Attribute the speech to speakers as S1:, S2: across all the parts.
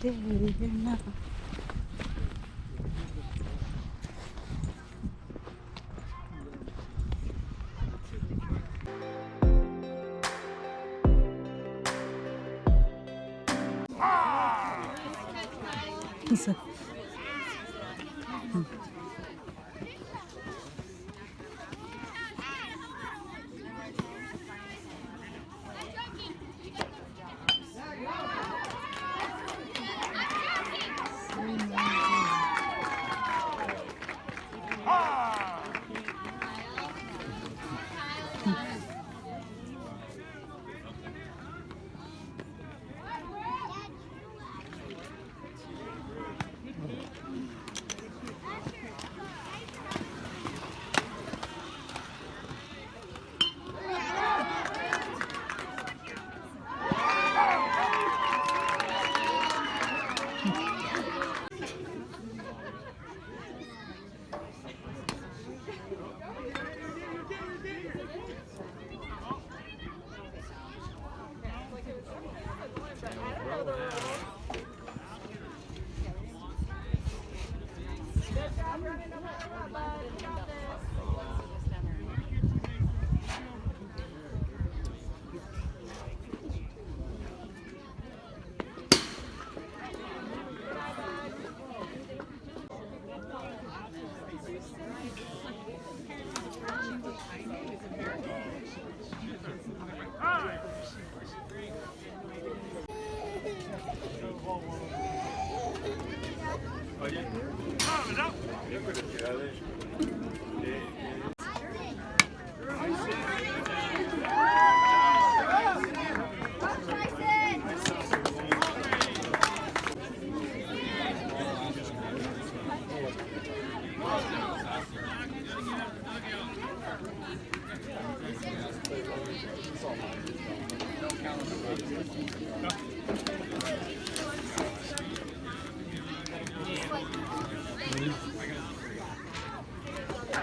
S1: Okay, here na. Isa.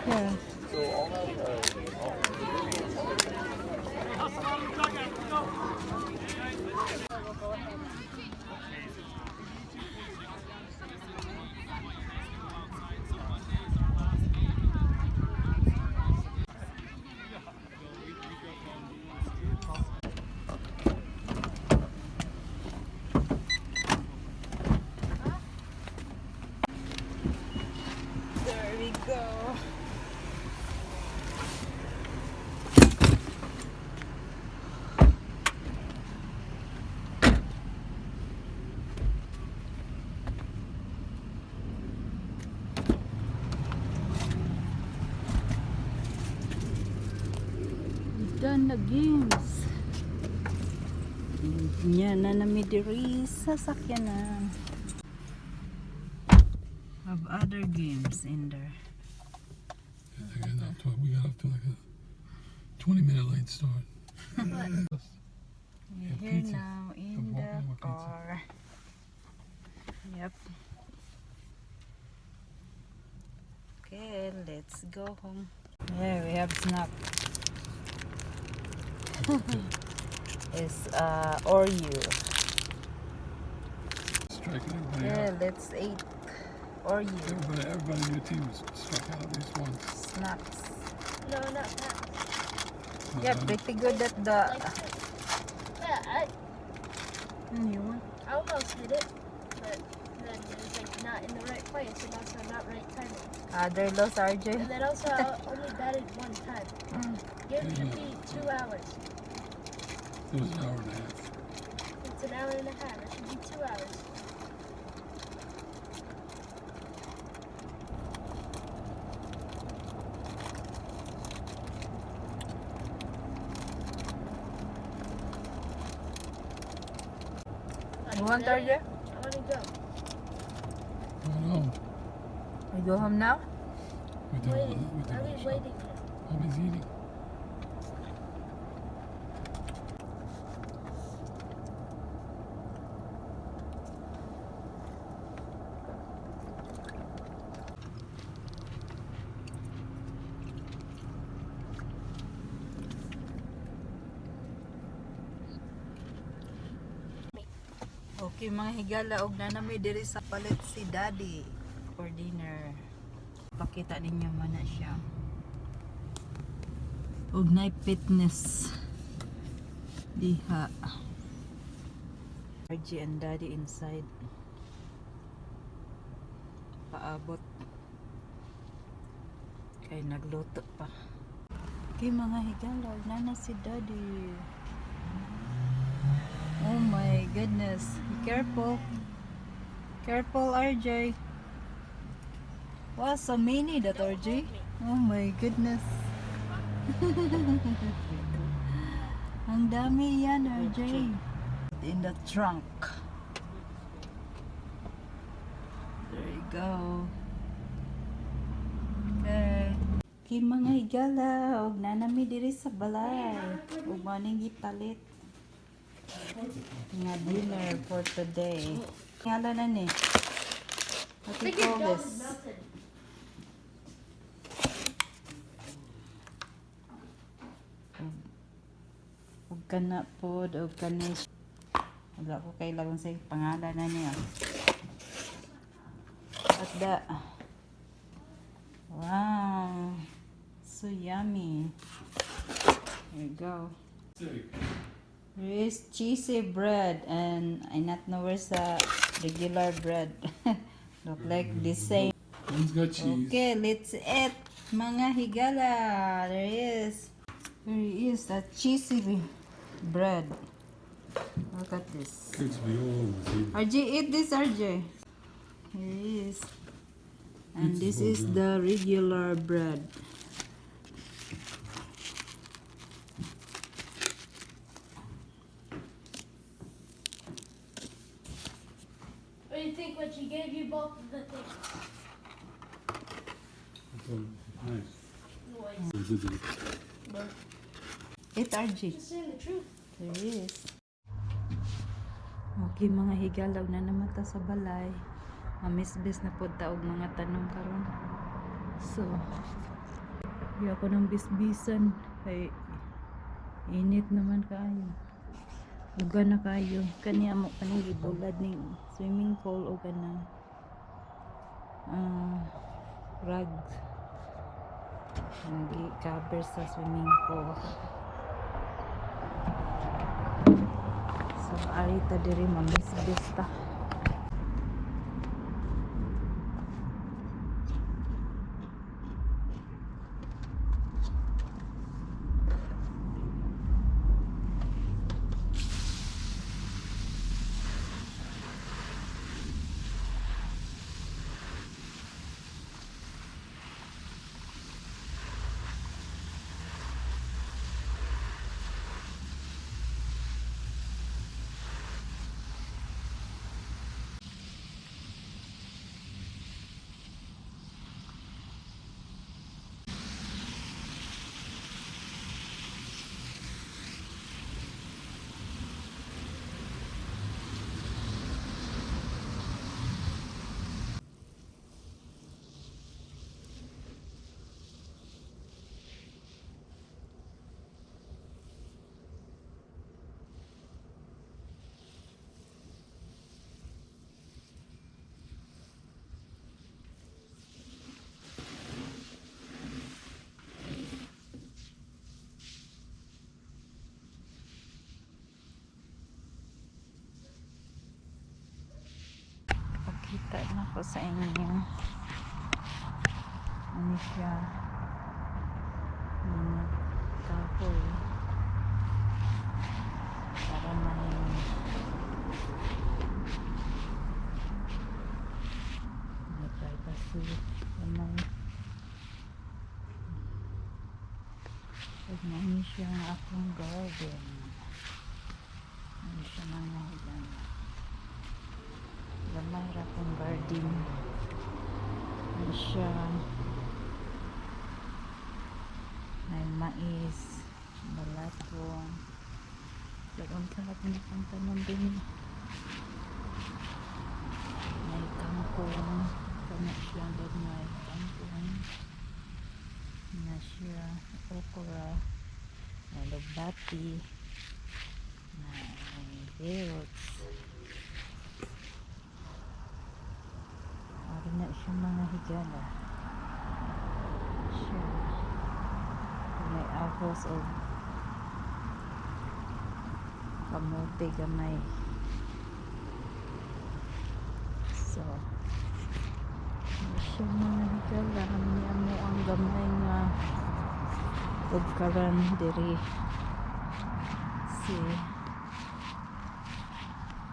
S1: Yeah. There we go. Done na games. Yan na namidiri sa sakyanan. Have other games in there.
S2: We got up to like a 20-minute late start.
S1: We're here
S2: pizza.
S1: now in
S2: Walking
S1: the
S2: with pizza.
S1: car. Yep. Okay, let's go home. Yeah, we have snack. It's Oreo.
S2: Striking everybody
S1: Yeah,
S2: out.
S1: let's eat Oreo
S2: Everybody in your team was struck out at least once.
S1: snacks.
S3: No, not that.
S1: Yeah, pretty good at the.
S3: Yeah,
S1: You want?
S3: I almost hit it, but then it was like not in the right place and also not right timing.
S1: Other loss, RJ.
S3: And then also I only batted one time. Game should be 2 hours.
S2: It was an hour and a half.
S3: It's an hour and a half. It should be 2 hours.
S1: You want, RJ?
S3: I want to go.
S2: Going home.
S1: We go home now?
S2: We did all
S3: Waiting.
S2: the- we did
S3: I'll
S2: all the
S3: be
S2: shopping.
S3: waiting.
S2: Mommy's eating.
S1: Okay, mga higala og nanamay diri sa palit si Daddy for dinner. Pakita ninyo man na siya. Og na fitness diha. RG and Daddy inside. Paabot. Kay nagluto pa. Okay, mga higala og nana si Daddy. Oh my goodness. Be careful. Careful, RJ. Wow, so many that RJ. Oh my goodness. Ang dami yan, RJ. In the trunk. There you go. Okay. Okay, mga higala. Og nanami diri sa balay. Og maning gipalit. Nga dinner for today. Ngala na ni. What do you call this? Ug kana pod og kanis. Wala ko kailangan sa pangalan na niya. At da. Wow. So yummy. There you go. There is cheesebread and I not know where's the regular bread. Look like the same.
S2: One's got cheese.
S1: Okay, let's eat. Mga higala. There is a cheesy bread. Look at this.
S2: Kids be all over
S1: RJ, eat this, RJ. Here it is. And this is the regular bread.
S3: What do you think when she gave you both of the things?
S2: Nice.
S3: Noise.
S2: I did it.
S1: Eat, RJ.
S3: Just saying the truth.
S1: There it is. Okay, mga higalaw na naman ta sa balay. Mamisbis na po ta og mga tanom karon. So, di ako ng bisbisan. Kay init naman kayo. Uga na kayo. Kani amo kanang gibulad ning swimming pool o kanang rug. Nagi-cover sa swimming pool. So, arita diri mamisbis ta. Kita na ko sa inyo. Ano siya? Mga kahoy. Para may privacy. Ano siya ang akong garden. Ano siya mga hilang. Gamay ra kong garden. Ano siya? May mais, balatong. Lagong lahat ng pang tanom din. May kangkong. Kanya siya doon may kangkong. Na siya okra. May lugbati. May carrots. siya mga higala. Siya. May ahos o kamote gamay. So, siya mga higala. Niya mo ang gamay nga pagkaran diri. Si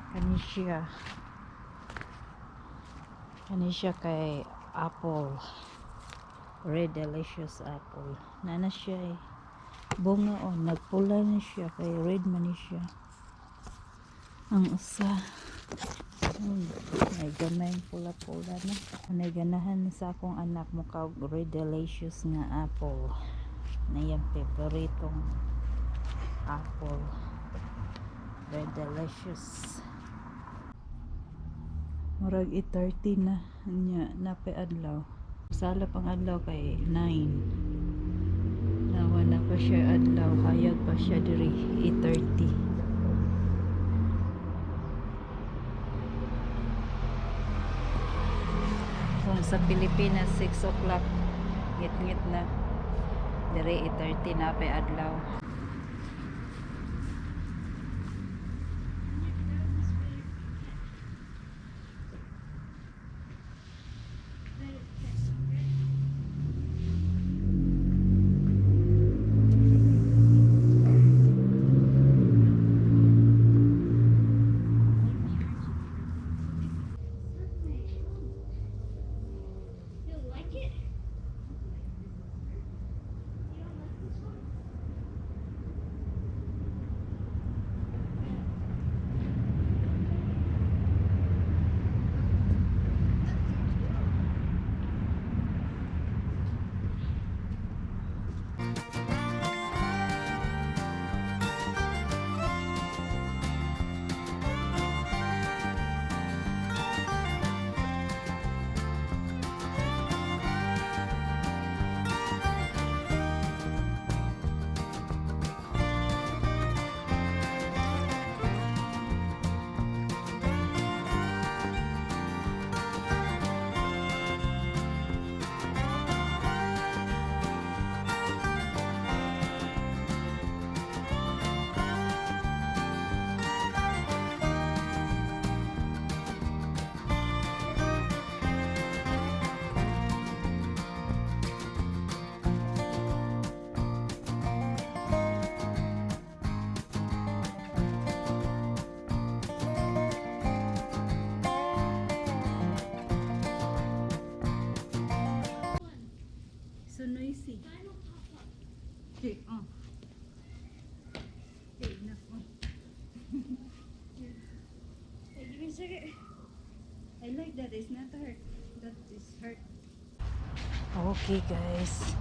S1: kani siya kay apple, red delicious apple. Nana siya bunga o nagpula na siya kay red man ni siya. Ang usa may gamay pula-pula na. May ganahan sa akong anak mo ka red delicious nga apple. Na yung paboritong apple, red delicious. Murag 8:30 na nya napay adlaw. Sala pang adlaw kay 9. Nawa na pa siya adlaw, hayag pa siya diri 8:30. Kung sa Pilipinas 6 o'clock ngit-ngit na, diri 8:30 na pay adlaw. So noisy. Okay, okay, enough.
S3: Hey, give me a second.
S1: I like that. It's not hurt. That is hurt. Okay guys.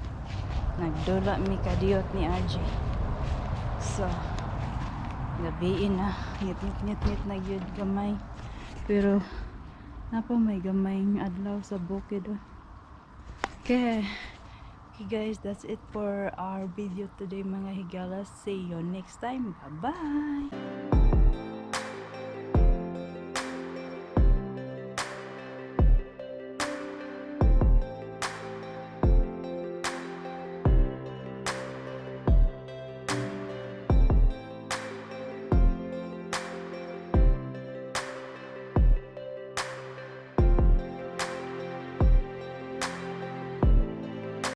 S1: Nagdula mi kadiyot ni Aji. So, gabiin na. Ngit na gyud gamay. Pero, napa may gamay ng adlaw sa bukid. Okay. Okay guys, that's it for our video today mga higala. See you next time. Bye-bye!